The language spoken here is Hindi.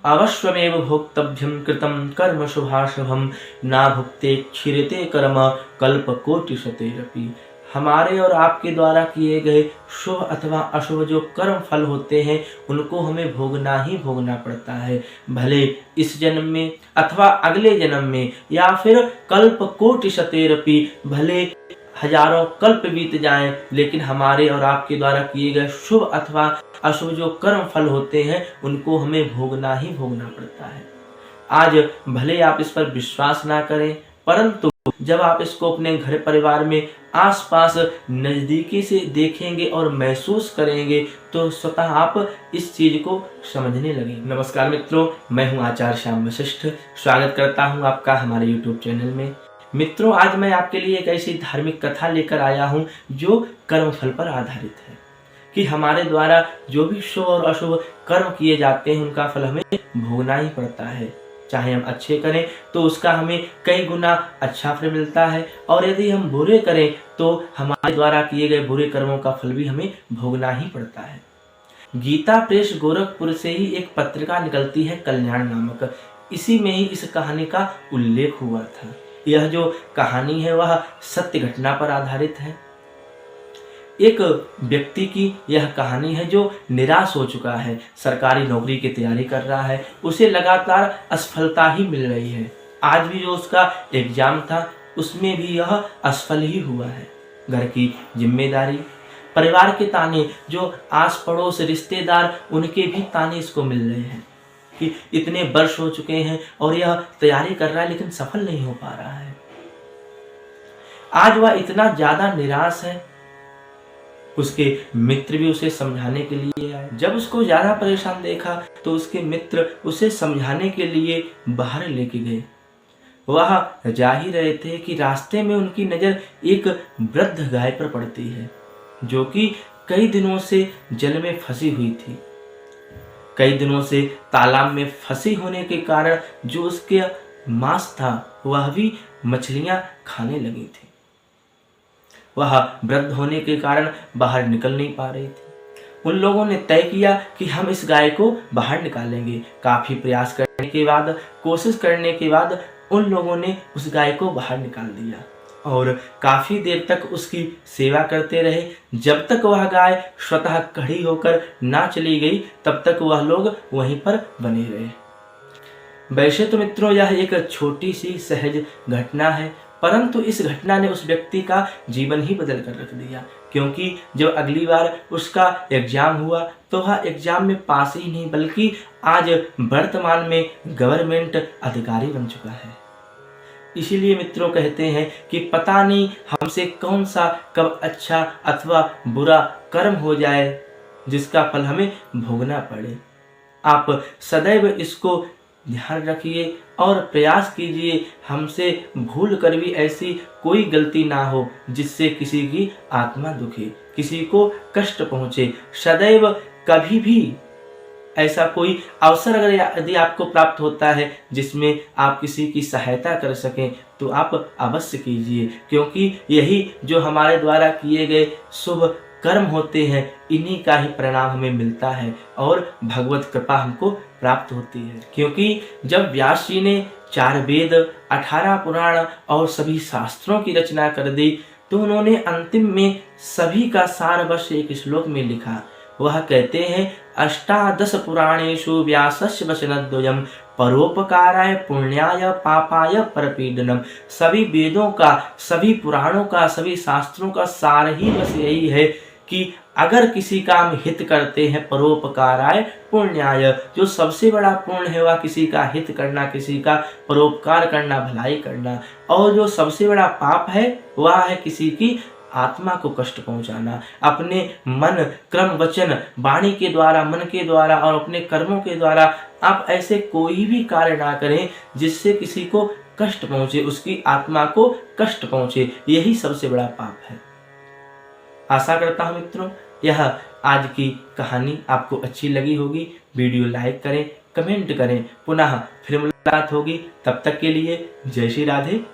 अवश्यमेव भोक्तव्यं कृतं कर्म शुभाशुभम ना भुक्ते क्षीरते कर्म कल्पकोटिशतेरपि। हमारे और आपके द्वारा किए गए शुभ अथवा अशुभ जो कर्म फल होते हैं उनको हमें भोगना ही भोगना पड़ता है, भले इस जन्म में अथवा अगले जन्म में या फिर कल्प कोटि शतेरपि, भले हजारों कल्प बीत जाएं, लेकिन हमारे और आपके द्वारा किए गए शुभ अथवा अशुभ जो कर्म फल होते हैं उनको हमें भोगना ही भोगना पड़ता है। आज भले आप इस पर विश्वास ना करें, परंतु जब आप इसको अपने घर परिवार में आसपास नजदीकी से देखेंगे और महसूस करेंगे तो स्वतः आप इस चीज को समझने लगेंगे। नमस्कार मित्रों, मैं हूं आचार्य श्याम वशिष्ठ। स्वागत करता हूं आपका हमारे YouTube चैनल में। मित्रों, आज मैं आपके लिए एक ऐसी धार्मिक कथा लेकर आया हूं जो कर्म फल पर आधारित है कि हमारे द्वारा जो भी शुभ और अशुभ कर्म किए जाते हैं उनका फल हमें भोगना ही पड़ता है। चाहे हम अच्छे करें तो उसका हमें कई गुना अच्छा फल मिलता है, और यदि हम बुरे करें तो हमारे द्वारा किए गए बुरे कर्मों का फल भी हमें भोगना ही पड़ता है। गीता प्रेस गोरखपुर से ही एक पत्रिका निकलती है कल्याण नामक, इसी में ही इस कहानी का उल्लेख हुआ था। यह जो कहानी है वह सत्य घटना पर आधारित है। एक व्यक्ति की यह कहानी है जो निराश हो चुका है, सरकारी नौकरी की तैयारी कर रहा है, उसे लगातार असफलता ही मिल रही है। आज भी जो उसका एग्जाम था उसमें भी यह असफल ही हुआ है। घर की जिम्मेदारी, परिवार के ताने, जो आस पड़ोस रिश्तेदार, उनके भी ताने इसको मिल रहे हैं कि इतने वर्ष हो चुके हैं और यह तैयारी कर रहा है लेकिन सफल नहीं हो पा रहा है। आज वह इतना ज्यादा निराश है, उसके मित्र भी उसे समझाने के लिए आए। जब उसको ज्यादा परेशान देखा तो उसके मित्र उसे समझाने के लिए बाहर लेके गए। वह जा ही रहे थे कि रास्ते में उनकी नजर एक वृद्ध गाय पर पड़ती है जो कि कई दिनों से जल में फंसी हुई थी। कई दिनों से तालाब में फंसी होने के कारण जो उसके मांस था वह भी मछलियां खाने लगी थी। वह वृद्ध होने के कारण बाहर निकल नहीं पा रही थी। उन लोगों ने तय किया कि हम इस गाय को बाहर निकालेंगे। काफी प्रयास करने के बाद, कोशिश करने के बाद उन लोगों ने उस गाय को बाहर निकाल दिया और काफी देर तक उसकी सेवा करते रहे। जब तक वह गाय स्वतः खड़ी होकर ना चली गई तब तक वह लोग वहीं पर बने रहे। वैसे तो मित्रों यह एक छोटी सी सहज घटना है, परंतु इस घटना ने उस व्यक्ति का जीवन ही बदल कर रख दिया, क्योंकि जब अगली बार उसका एग्जाम हुआ तो वह एग्जाम में पास ही नहीं बल्कि आज वर्तमान में गवर्नमेंट अधिकारी बन चुका है। इसीलिए मित्रों कहते हैं कि पता नहीं हमसे कौन सा कब अच्छा अथवा बुरा कर्म हो जाए जिसका फल हमें भोगना पड़े। आप सदैव इसको ध्यान रखिए और प्रयास कीजिए हमसे भूल कर भी ऐसी कोई गलती ना हो जिससे किसी की आत्मा दुखे, किसी को कष्ट पहुंचे। सदैव कभी भी ऐसा कोई अवसर अगर यदि आपको प्राप्त होता है जिसमें आप किसी की सहायता कर सकें तो आप अवश्य कीजिए, क्योंकि यही जो हमारे द्वारा किए गए शुभ कर्म होते हैं इन्हीं का ही परिणाम हमें मिलता है और भगवत कृपा हमको प्राप्त होती है। क्योंकि जब व्यास जी ने 4 वेद, 18 पुराण और सभी शास्त्रों की रचना कर दी तो उन्होंने अंतिम में सभी का सार बस एक श्लोक में लिखा। वह कहते हैं, 18 पुराणेषु व्यासस्य वचनद्वयम् परोपकाराय पुण्याय पापाय परपीडनम। सभी वेदों का, सभी पुराणों का, सभी शास्त्रों का सार ही बस यही है कि अगर किसी का हम हित करते हैं, परोपकाराय पुण्याय, जो सबसे बड़ा पुण्य है वह किसी का हित करना, किसी का परोपकार करना, भलाई करना, और जो सबसे बड़ा पाप है वह है किसी की आत्मा को कष्ट पहुंचाना। अपने मन, क्रम, वचन, वाणी के द्वारा, मन के द्वारा और अपने कर्मों के द्वारा आप ऐसे कोई भी कार्य ना करें जिससे किसी को कष्ट पहुंचे, उसकी आत्मा को कष्ट पहुंचे। यही सबसे बड़ा पाप है। आशा करता हूं मित्रों यह आज की कहानी आपको अच्छी लगी होगी। वीडियो लाइक करें, कमेंट करें। पुनः फिर मुलाकात होगी, तब तक के लिए जय श्री राधे।